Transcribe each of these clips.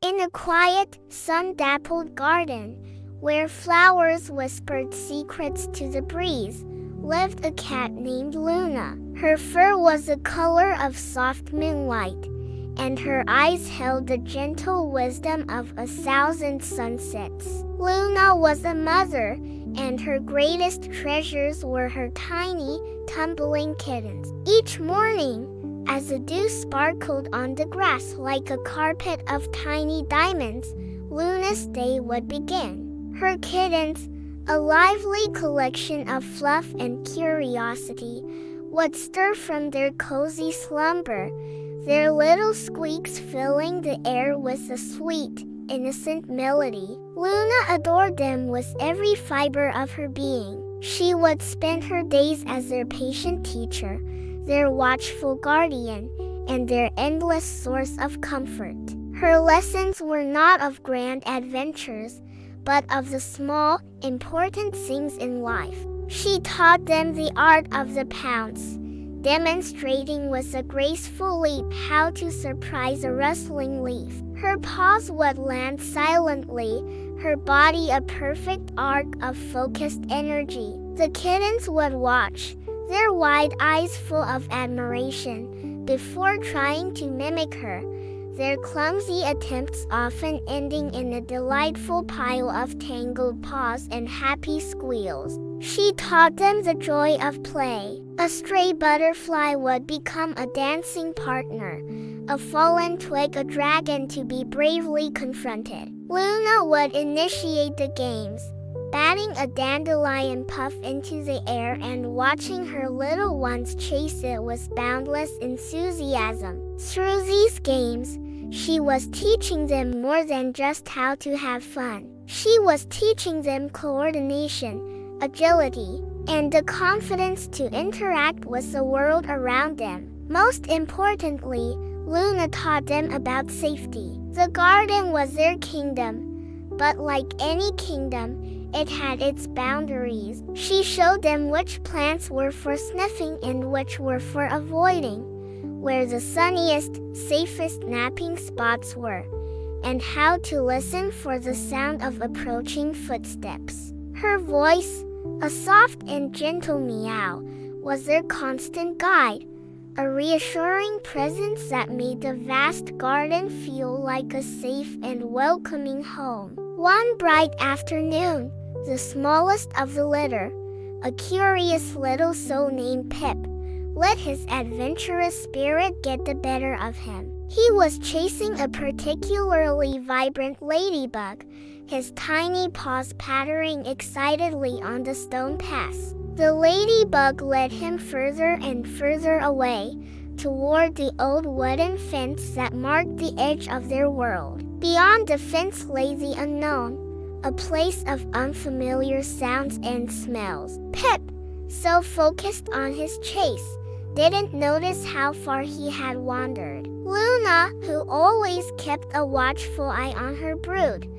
In a quiet, sun-dappled garden, where flowers whispered secrets to the breeze, lived a cat named Luna. Her fur was the color of soft moonlight, and her eyes held the gentle wisdom of 1,000 sunsets. Luna was a mother, and her greatest treasures were her tiny, tumbling kittens. Each morning, as the dew sparkled on the grass like a carpet of tiny diamonds, Luna's day would begin. Her kittens, a lively collection of fluff and curiosity, would stir from their cozy slumber, their little squeaks filling the air with a sweet, innocent melody. Luna adored them with every fiber of her being. She would spend her days as their patient teacher, their watchful guardian, and their endless source of comfort. Her lessons were not of grand adventures, but of the small, important things in life. She taught them the art of the pounce, demonstrating with a graceful leap how to surprise a rustling leaf. Her paws would land silently, her body a perfect arc of focused energy. The kittens would watch, their wide eyes full of admiration, before trying to mimic her, their clumsy attempts often ending in a delightful pile of tangled paws and happy squeals. She taught them the joy of play. A stray butterfly would become a dancing partner, a fallen twig a dragon to be bravely confronted. Luna would initiate the games, batting a dandelion puff into the air and watching her little ones chase it with boundless enthusiasm. Through these games, she was teaching them more than just how to have fun. She was teaching them coordination, agility, and the confidence to interact with the world around them. Most importantly, Luna taught them about safety. The garden was their kingdom, but like any kingdom, it had its boundaries. She showed them which plants were for sniffing and which were for avoiding, where the sunniest, safest napping spots were, and how to listen for the sound of approaching footsteps. Her voice, a soft and gentle meow, was their constant guide, a reassuring presence that made the vast garden feel like a safe and welcoming home. One bright afternoon, the smallest of the litter, a curious little soul named Pip, let his adventurous spirit get the better of him. He was chasing a particularly vibrant ladybug, his tiny paws pattering excitedly on the stone paths. The ladybug led him further and further away, toward the old wooden fence that marked the edge of their world. Beyond the fence lay the unknown, a place of unfamiliar sounds and smells. Pip, so focused on his chase, didn't notice how far he had wandered. Luna, who always kept a watchful eye on her brood,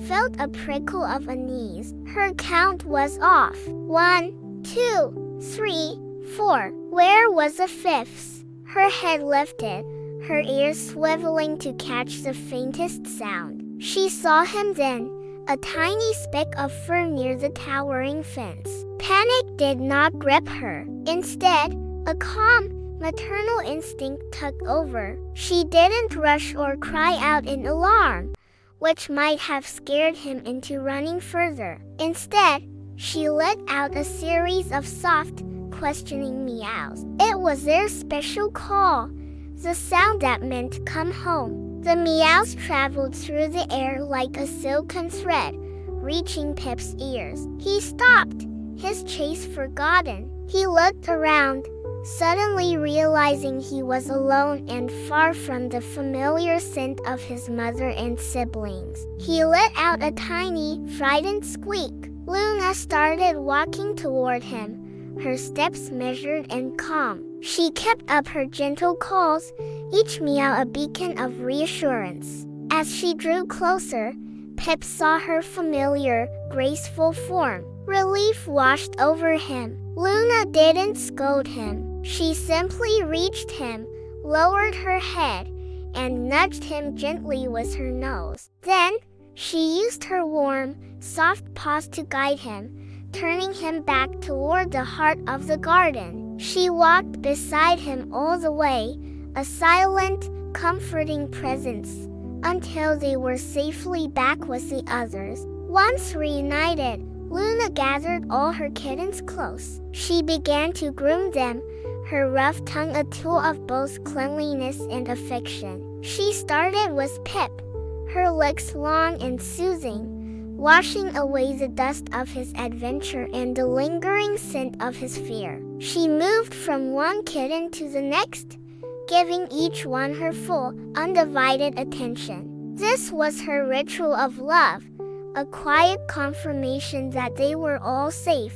felt a prickle of unease. Her count was off. 1, 2, 3, 4. Where was the fifth? Her head lifted, her ears swiveling to catch the faintest sound. She saw him then, a tiny speck of fur near the towering fence. Panic did not grip her. Instead, a calm, maternal instinct took over. She didn't rush or cry out in alarm, which might have scared him into running further. Instead, she let out a series of soft, questioning meows. It was their special call, the sound that meant come home. The meows traveled through the air like a silken thread, reaching Pip's ears. He stopped, his chase forgotten. He looked around, suddenly realizing he was alone and far from the familiar scent of his mother and siblings. He let out a tiny, frightened squeak. Luna started walking toward him, her steps measured and calm. She kept up her gentle calls, each meow a beacon of reassurance. As she drew closer, Pip saw her familiar, graceful form. Relief washed over him. Luna didn't scold him. She simply reached him, lowered her head, and nudged him gently with her nose. Then, she used her warm, soft paws to guide him, turning him back toward the heart of the garden. She walked beside him all the way, a silent, comforting presence, until they were safely back with the others. Once reunited, Luna gathered all her kittens close. She began to groom them, her rough tongue a tool of both cleanliness and affection. She started with Pip, her legs long and soothing, washing away the dust of his adventure and the lingering scent of his fear. She moved from one kitten to the next, giving each one her full, undivided attention. This was her ritual of love, a quiet confirmation that they were all safe,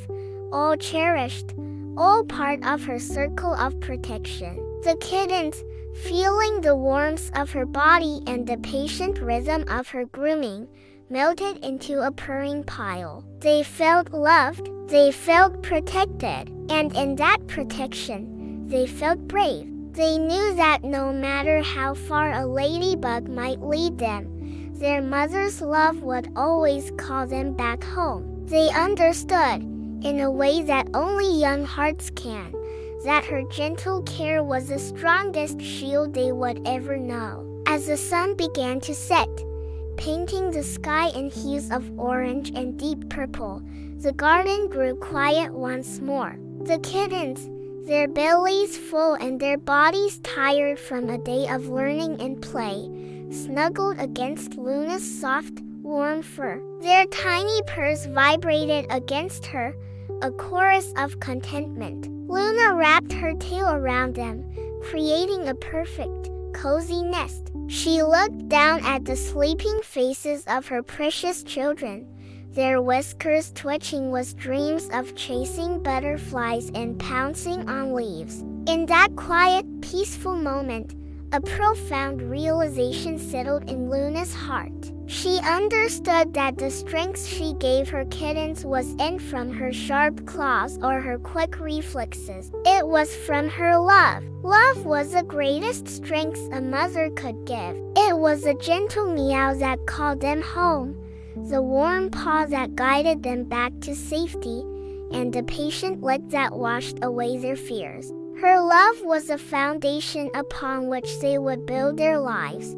all cherished, all part of her circle of protection. The kittens, feeling the warmth of her body and the patient rhythm of her grooming, melted into a purring pile. They felt loved, they felt protected, and in that protection, they felt brave. They knew that no matter how far a ladybug might lead them, their mother's love would always call them back home. They understood, in a way that only young hearts can, that her gentle care was the strongest shield they would ever know. As the sun began to set, painting the sky in hues of orange and deep purple, the garden grew quiet once more. The kittens, their bellies full and their bodies tired from a day of learning and play, snuggled against Luna's soft, warm fur. Their tiny purrs vibrated against her, a chorus of contentment. Luna wrapped her tail around them, creating a perfect, cozy nest. She looked down at the sleeping faces of her precious children, their whiskers twitching with dreams of chasing butterflies and pouncing on leaves. In that quiet, peaceful moment, a profound realization settled in Luna's heart. She understood that the strength she gave her kittens wasn't from her sharp claws or her quick reflexes. It was from her love. Love was the greatest strength a mother could give. It was the gentle meow that called them home, the warm paw that guided them back to safety, and the patient lick that washed away their fears. Her love was the foundation upon which they would build their lives.